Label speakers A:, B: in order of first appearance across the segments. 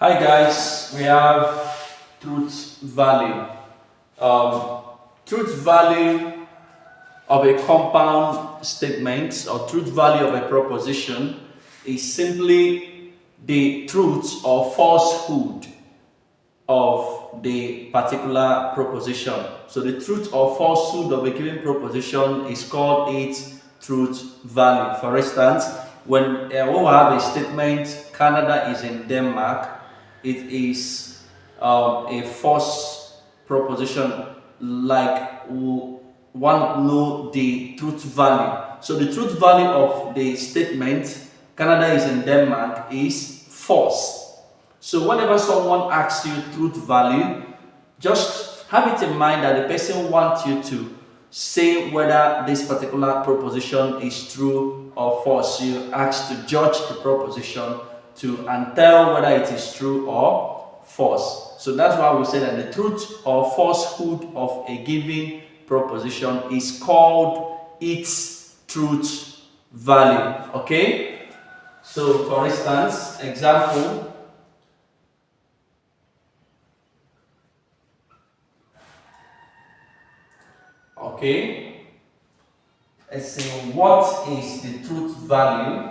A: Hi guys, we have truth value. Truth value of a compound statement or truth value of a proposition is simply the truth or falsehood of the particular proposition. So the truth or falsehood of a given proposition is called its truth value. For instance, when we have a statement, Canada is in Denmark, it is a false proposition, like we want to know the truth value. So the truth value of the statement, Canada is in Denmark, is false. So whenever someone asks you truth value, just have it in mind that the person wants you to say whether this particular proposition is true or false. You ask to judge the proposition and tell whether it is true or false. So that's why we say that the truth or falsehood of a given proposition is called its truth value. Okay? So for instance, example. Okay, let's say what is the truth value?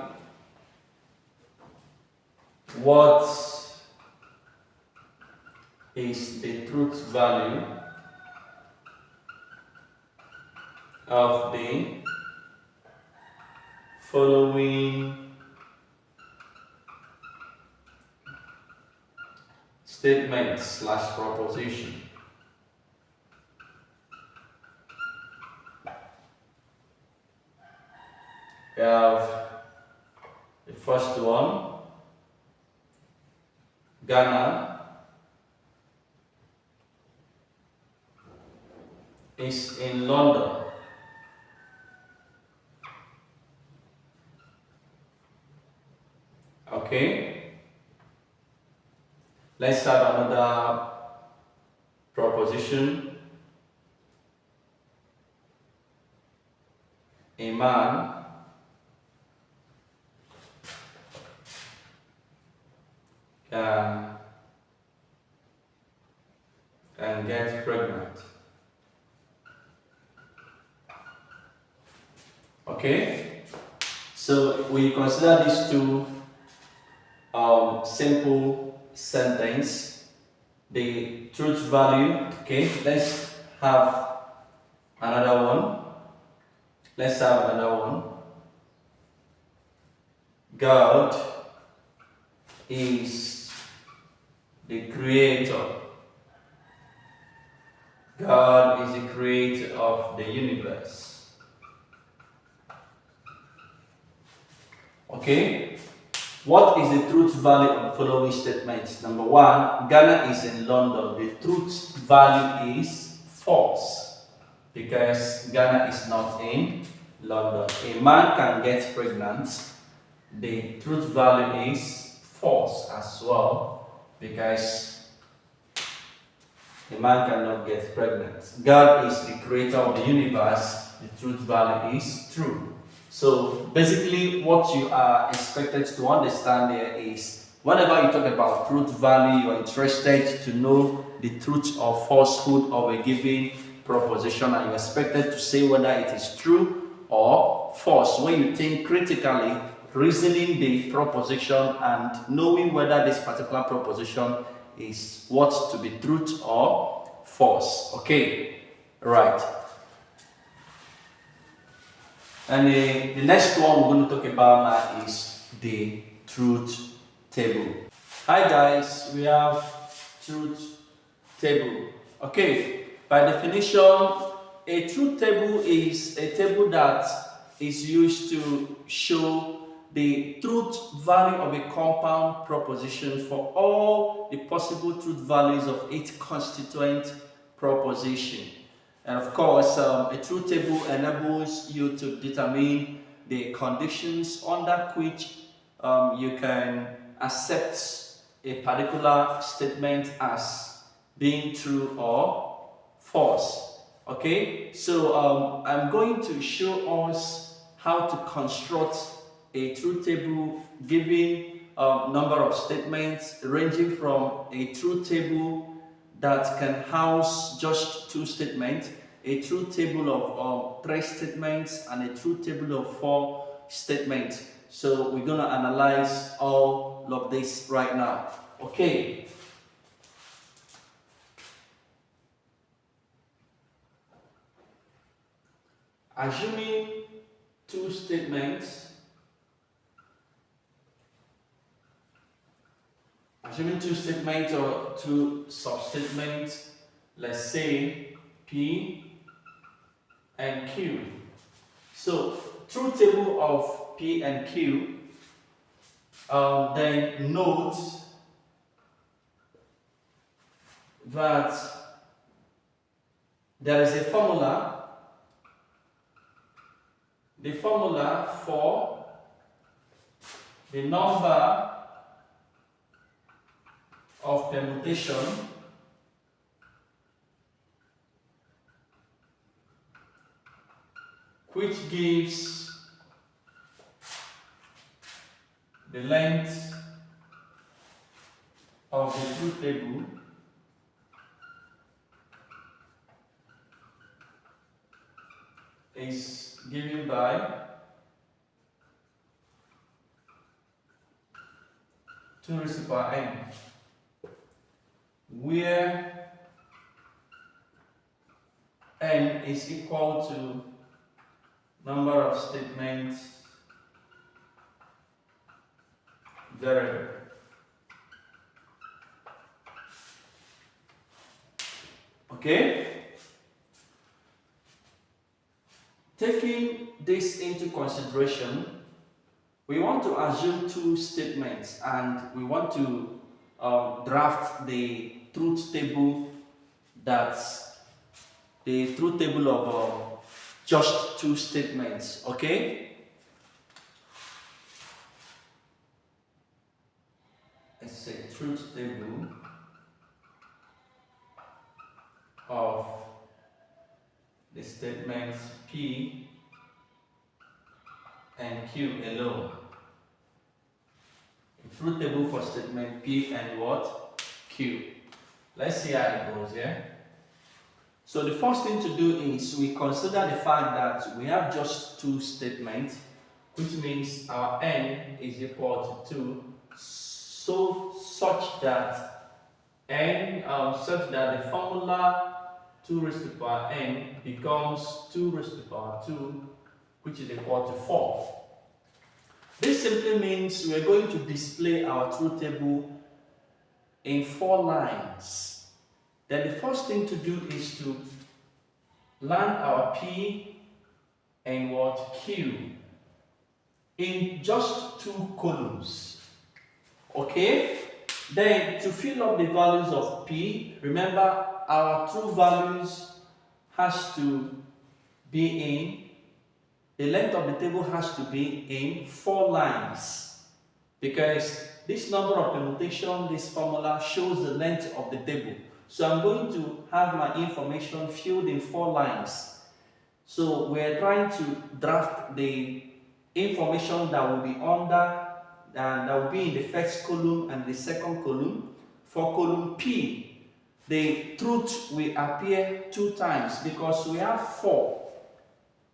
A: What is the truth value of the following statement/proposition? We have the first one, Ghana is in London. Okay, let's have another proposition. A man can get pregnant. Okay, so we consider these two simple sentence. The truth value. Okay, let's have another one. God is the creator. God is the creator of the universe. Okay? What is the truth value of the following statements? Number one, Ghana is in London. The truth value is false because Ghana is not in London. A man can get pregnant. The truth value is false as well because a man cannot get pregnant. God is the creator of the universe. The truth value is true. So basically what you are expected to understand here is whenever you talk about truth value, you are interested to know the truth or falsehood of a given proposition and you're expected to say whether it is true or false. When you think critically, reasoning the proposition and knowing whether this particular proposition is what to be truth or false. Okay, right. And the next one we're going to talk about now is the truth table. Hi guys, we have truth table. Okay, by definition, a truth table is a table that is used to show the truth value of a compound proposition for all the possible truth values of its constituent proposition. And of course, a truth table enables you to determine the conditions under which you can accept a particular statement as being true or false. Okay, so I'm going to show us how to construct a truth table giving number of statements ranging from a truth table that can house just 2 statements, a truth table of 3 statements, and a truth table of 4 statements. So we're going to analyze all of this right now. Okay. Assuming 2 statements, or 2 substatements, let's say P and Q. So, truth table of P and Q, then note that there is a formula. The formula for the number of permutation which gives the length of the truth table is given by 2 raised to the power n, where n is equal to number of statements variable. Okay? Taking this into consideration, we want to assume 2 statements and we want to draft the truth table that's the truth table of just 2 statements. Okay? Let's say truth table of the statements P and Q alone. A truth table for statement P and what? Q. Let's see how it goes, yeah? So the first thing to do is we consider the fact that we have just 2 statements, which means our n is equal to 2, so such that the formula 2 raised to the power n becomes 2 raised to the power 2, which is equal to 4. This simply means we are going to display our truth table in 4 lines. Then the first thing to do is to land our P and what? Q in just 2 columns. Okay? Then to fill up the values of P, remember our true values has to be in, the length of the table has to be in 4 lines, because this number of permutation, this formula shows the length of the table. So I'm going to have my information filled in 4 lines. So we're trying to draft the information that will be under, and that will be in the first column and the second column. For column P, the truth will appear 2 times because we have 4.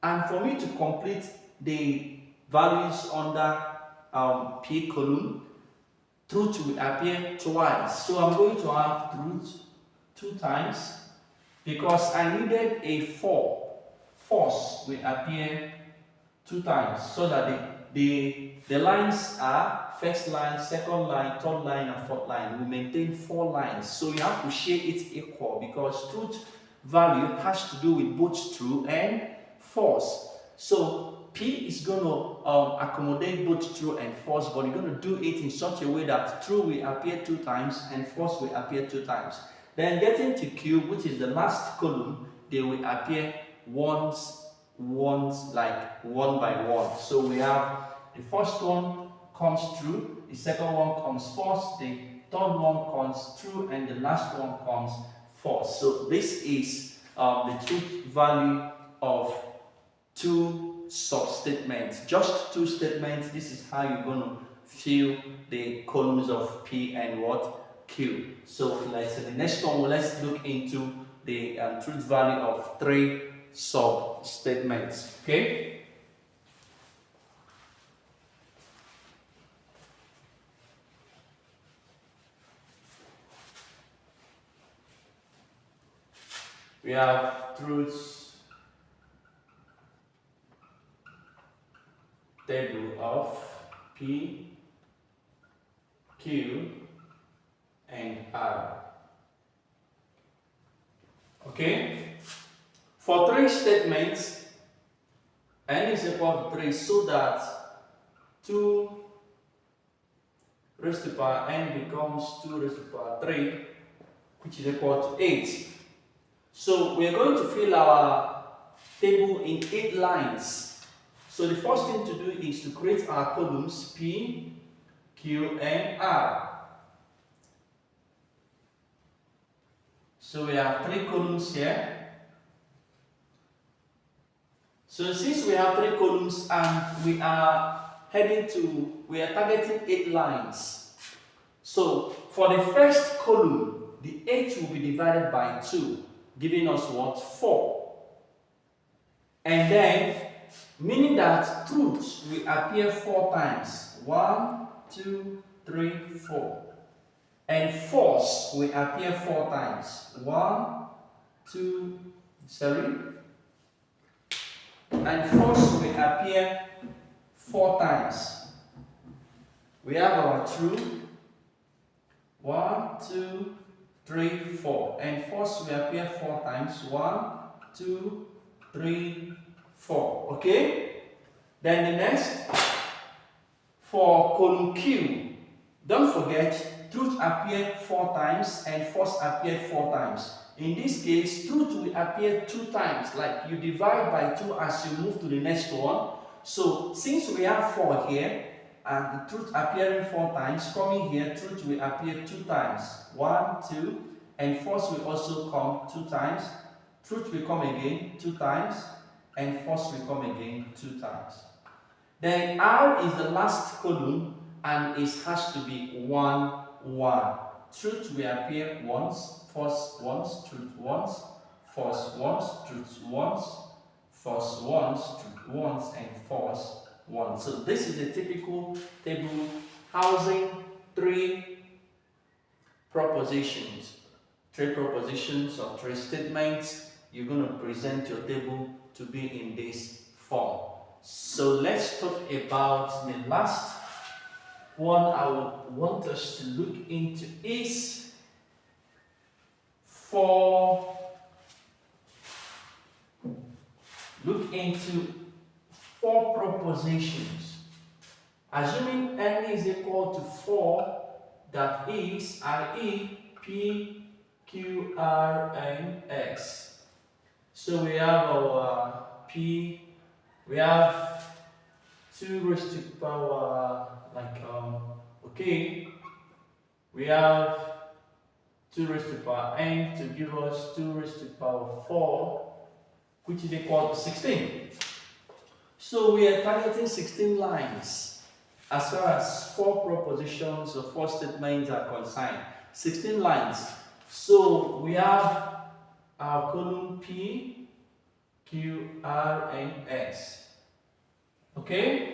A: And for me to complete the values under P column, truth will appear twice. So I'm going to have truth 2 times because I needed a 4. False will appear 2 times so that the lines are first line, second line, third line, and fourth line. We maintain 4 lines. So you have to share it equal because truth value has to do with both true and false. So P is going to accommodate both true and false, but you're going to do it in such a way that true will appear 2 times and false will appear 2 times. Then getting to Q, which is the last column, they will appear once like 1 by 1. So we have the first one comes true, the second one comes false, the third one comes true, and the last one comes false. So this is the truth value of 2 substatements. Just 2 statements. This is how you're going to fill the columns of P and what? Q. So let's the next one, let's look into the truth value of 3 sub statements. Okay. We have truths table of P, Q, and R. Okay? For 3 statements, n is equal to 3, so that 2 raised to the power n becomes 2 raised to the power 3, which is equal to 8. So we are going to fill our table in 8 lines. So the first thing to do is to create our columns P, Q, and R. So we have 3 columns here. So since we have 3 columns and we are targeting 8 lines. So for the first column, the 8 will be divided by 2, giving us what? 4. And then, meaning that truths will appear 4 times. 1, 2, 3, 4. And false will appear 4 times. 1, 2, and false will appear 4 times. We have our true. 1, 2, 3, 4. And false will appear 4 times. 1, 2, 3, 4. Okay? Then the next, for column Q, don't forget, truth appeared 4 times and false appeared 4 times. In this case, truth will appear 2 times, like you divide by 2 as you move to the next one. So, since we have 4 here, and the truth appearing 4 times, coming here, truth will appear 2 times. 1, 2, and false will also come 2 times. Truth will come again 2 times, and false will come again 2 times. Then R is the last column, and it has to be 1, 1. Truth will appear once, false once, truth once, false once, truth once, false once, truth once, and false once. So this is a typical table housing 3 propositions. 3 propositions or 3 statements. You're going to present your table to be in this form. So let's talk about the last one I would want us to look into is look into 4 propositions. Assuming n is equal to 4, that is, i.e., P, Q, R, and S. So we have our P, we have 2 raised to the power, we have 2 raised to the power n to give us 2 raised to the power 4, which is equal to 16. So we are targeting 16 lines as far as 4 propositions or 4 statements are concerned. 16 lines. So we have our column P, Q, R, and S. Okay?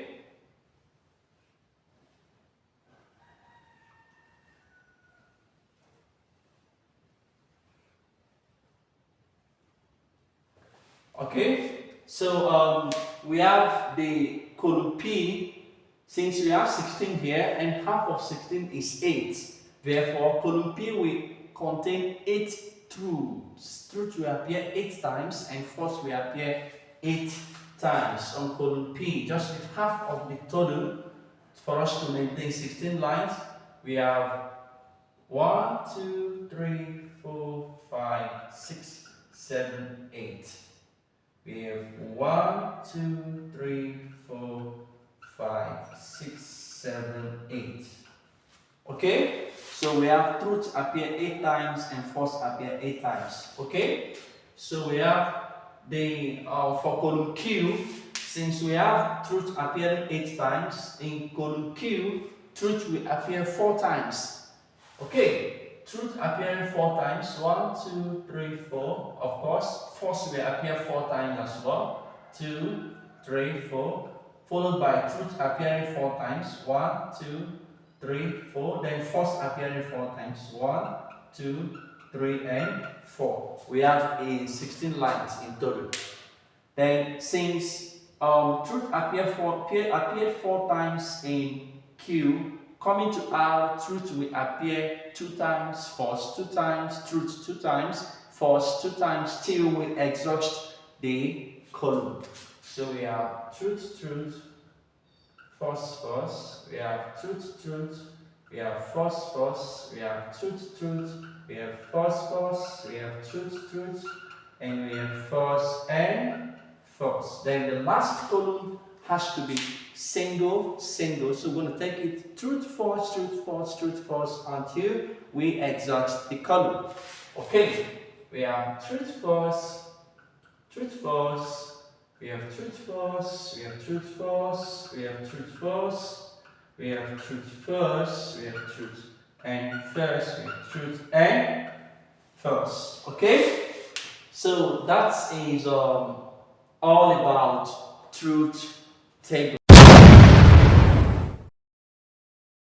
A: Okay, so we have the column P, since we have 16 here, and half of 16 is 8. Therefore, column P will contain 8 truths. Truth will appear 8 times, and false will appear 8 times on column P. Just with half of the total, for us to maintain 16 lines, we have 1, 2, 3, 4, 5, 6, 7, 8. We have 1, 2, 3, 4, 5, 6, 7, 8. Okay? So we have truth appear 8 times and false appear 8 times. Okay? So we have the for column Q, since we have truth appearing 8 times, in column Q truth will appear 4 times. Okay, truth appearing 4 times. 1, 2, 3, 4. Of course, false will appear 4 times as well. 2, 3, 4. Followed by truth appearing 4 times. 1, 2, 3, 4. Then false appearing 4 times. 1, 2, 3, and 4. We have a 16 lines in total. Then since truth appeared 4 times in Q, coming to R, truth will appear 2 times, false 2 times, truth 2 times, false 2 times, till we exhaust the column. So we have truth, truth, false, false, we have truth, truth, we have false, false, we have truth, truth, we have false, false, we have truth, truth, and we have false and false. Then the last column has to be single, single. So we're going to take it truth, false, truth, false, truth, false until we exhaust the column. Okay, we have truth, false, truth, false. We have truth, false. We have truth, false. We have truth, false. We have truth, false. We have truth and false. We have truth and false. Okay, so that is all about truth table.